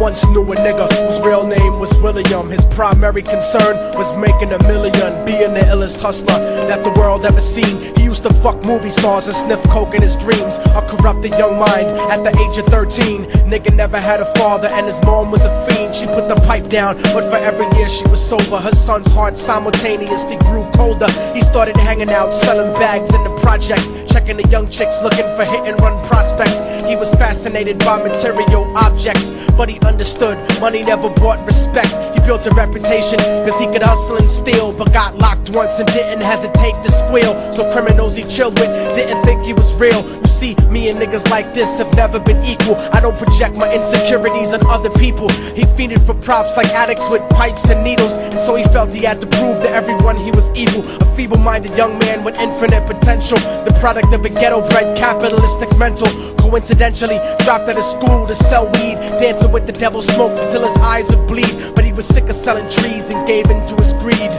once knew a nigga whose real name was William. His primary concern was making a million, being the illest hustler that the world ever seen. He used to fuck movie stars and sniff coke in his dreams. A corrupted young mind at the age of 13. Nigga never had a father and his mom was a fiend. She put the pipe down, but for every year she was sober, her son's heart simultaneously grew colder. He started hanging out, selling bags in the projects, checking the young chicks looking for hit and run prospects. He was fascinated by material objects, but he understood money never bought respect. He built a reputation cause he could hustle and steal, but got locked once and didn't hesitate to squeal. So criminals he chilled with didn't think he was real. You see, me and niggas like this have never been equal. I don't project my insecurities on other people. He fiended for props like addicts with pipes and needles, and so he felt he had to prove to everyone he was evil. A feeble-minded young man with infinite potential, the product of a ghetto-bred capitalistic mental. Coincidentally dropped out of school to sell weed, dancing with the devil, smoked until his eyes would bleed. But he was sick of selling trees and gave in to his greed.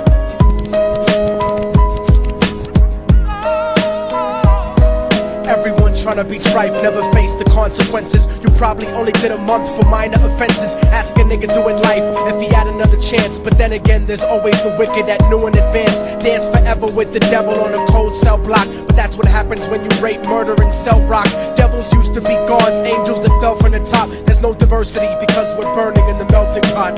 Everyone tryna be trife, never face the consequences. You probably only did a month for minor offenses. Ask a nigga doing life if he had another chance. But then again, there's always the wicked that knew in advance. Dance forever with the devil on a cold cell block. But that's what happens when you rape, murder, and sell rock. Devils used to be gods, angels that fell from the top. There's no diversity because we're burning in the melting pot.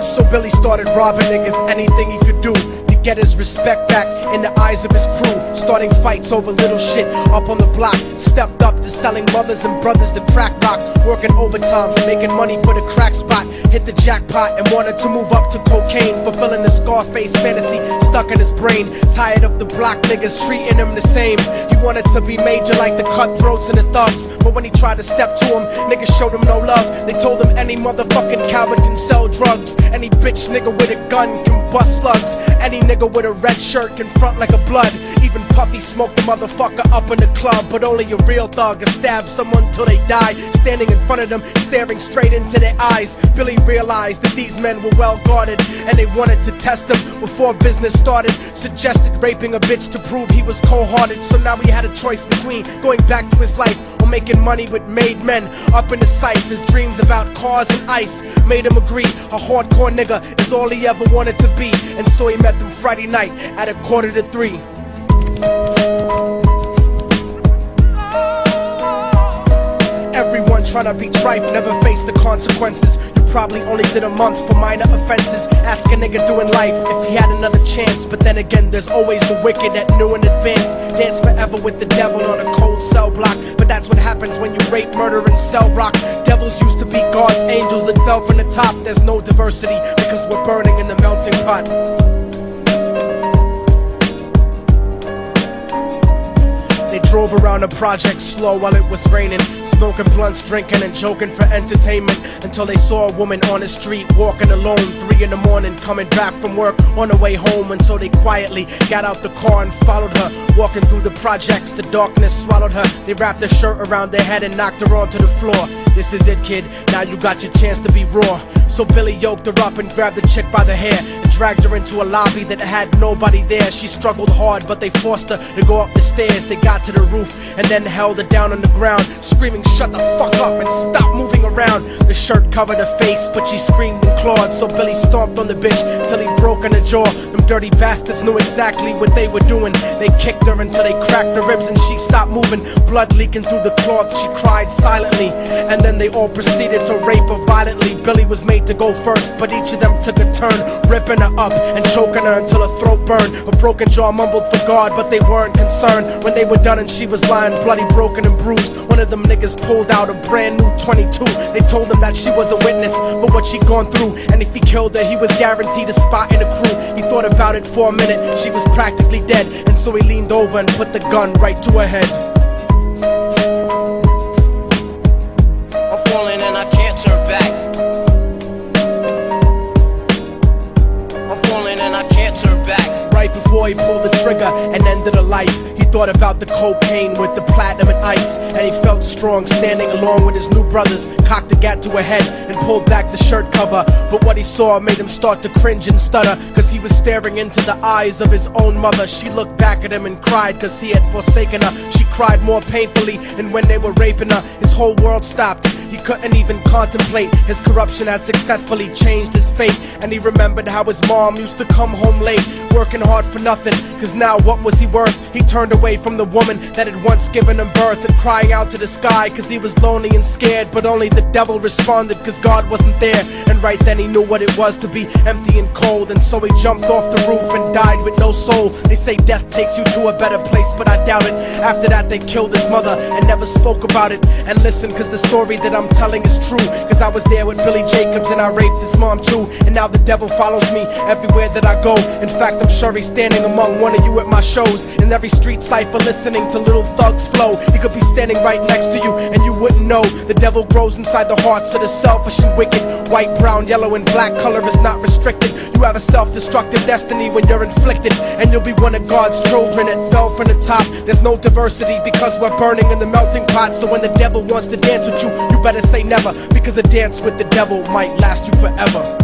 So Billy started robbing niggas, anything he could do to get his respect back in the eyes of his crew. Starting fights over little shit up on the block. Stepped up to selling mothers and brothers the crack rock. Working overtime, making money for the crack spot. Hit the jackpot and wanted to move up to cocaine, fulfilling the Scarface fantasy stuck in his brain. Tired of the block niggas treating him the same. He wanted to be major like the cutthroats and the thugs, but when he tried to step to him, niggas showed him no love. They told him any motherfucking coward can sell drugs. Any bitch nigga with a gun can bust slugs. Any nigga with a red shirt can front like a blood. Even Puffy smoked the motherfucker up in the club. But only a real thug can stab someone till they die. Standing in front of them, staring straight into their eyes, Billy realized that these men were well guarded, and they wanted to test him before business started. Suggested raping a bitch to prove he was cold-hearted. So now he had a choice between going back to his life or making money with made men up in the sight. His dreams about cars and ice made him agree a hardcore nigga is all he ever wanted to be. And so he met them Friday night at 2:45. Everyone tryna be trife, never face the consequences. You probably only did a month for minor offenses. Ask a nigga doing life if he had another chance. But then again, there's always the wicked that knew in advance. Dance forever with the devil on a cold cell block. But that's what happens when you rape, murder, and sell rock. Devils used to be gods, angels that fell from the top. There's no diversity because we're burning in the melting pot. They drove around the project slow while it was raining, smoking blunts, drinking and joking for entertainment, until they saw a woman on the street walking alone, 3 in the morning, coming back from work on her way home. And so they quietly got out the car and followed her. Walking through the projects, the darkness swallowed her. They wrapped her shirt around their head and knocked her onto the floor. This is it, kid, now you got your chance to be raw. So Billy yoked her up and grabbed the chick by the hair and dragged her into a lobby that had nobody there. She struggled hard, but they forced her to go up the stairs. They got to the roof and then held her down on the ground, screaming, "Shut the fuck up and stop moving around." The shirt covered her face, but she screamed and clawed. So Billy stomped on the bitch till he broke in her jaw. Them dirty bastards knew exactly what they were doing. They kicked her until they cracked her ribs and she stopped moving, blood leaking through the cloth. She cried silently, and then they all proceeded to rape her violently. Billy was made to go first, but each of them took a turn, ripping her up and choking her until her throat burned. Her broken jaw mumbled for God, but they weren't concerned. When they were done and she was lying bloody, broken and bruised, one of them niggas pulled out a brand new 22. They told him that she was a witness for what she'd gone through, and if he killed her, he was guaranteed a spot in the crew. He thought about it for a minute, she was practically dead, and so he leaned over and put the gun right to her head. I'm falling and I can't turn back. I'm falling and I can't turn back. Right right before he pulled the trigger and ended a life. He thought about the cocaine with the platinum and ice, and he felt strong standing along with his new brothers. Cocked the gat to a head and pulled back the shirt cover, but what he saw made him start to cringe and stutter, cause he was staring into the eyes of his own mother. She looked back at him and cried cause he had forsaken her. She cried more painfully, and when they were raping her, his whole world stopped. He couldn't even contemplate. His corruption had successfully changed his fate, and he remembered how his mom used to come home late, working hard for nothing, cause now what was he worth? He turned away from the woman that had once given him birth, and crying out to the sky cause he was lonely and scared, but only the devil responded cause God wasn't there. And right then he knew what it was to be empty and cold, and so he jumped off the roof and died with no soul. They say death takes you to a better place, but I doubt it. After that they killed his mother and never spoke about it. And listen, cause the story that I'm telling is true, cause I was there with Billy Jacobs and I raped his mom too. And now the devil follows me everywhere that I go. In fact, I'm sure he's standing among one of you at my shows, in every street cipher listening to Little Thug's flow. He could be standing right next to you and you wouldn't know. The devil grows inside the hearts of the selfish and wicked. White, brown, yellow and black color is not restricted. You have a self-destructive destiny when you're inflicted, and you'll be one of God's children that fell from the top. There's no diversity because we're burning in the melting pot. So when the devil wants to dance with you, you better say never, because a dance with the devil might last you forever.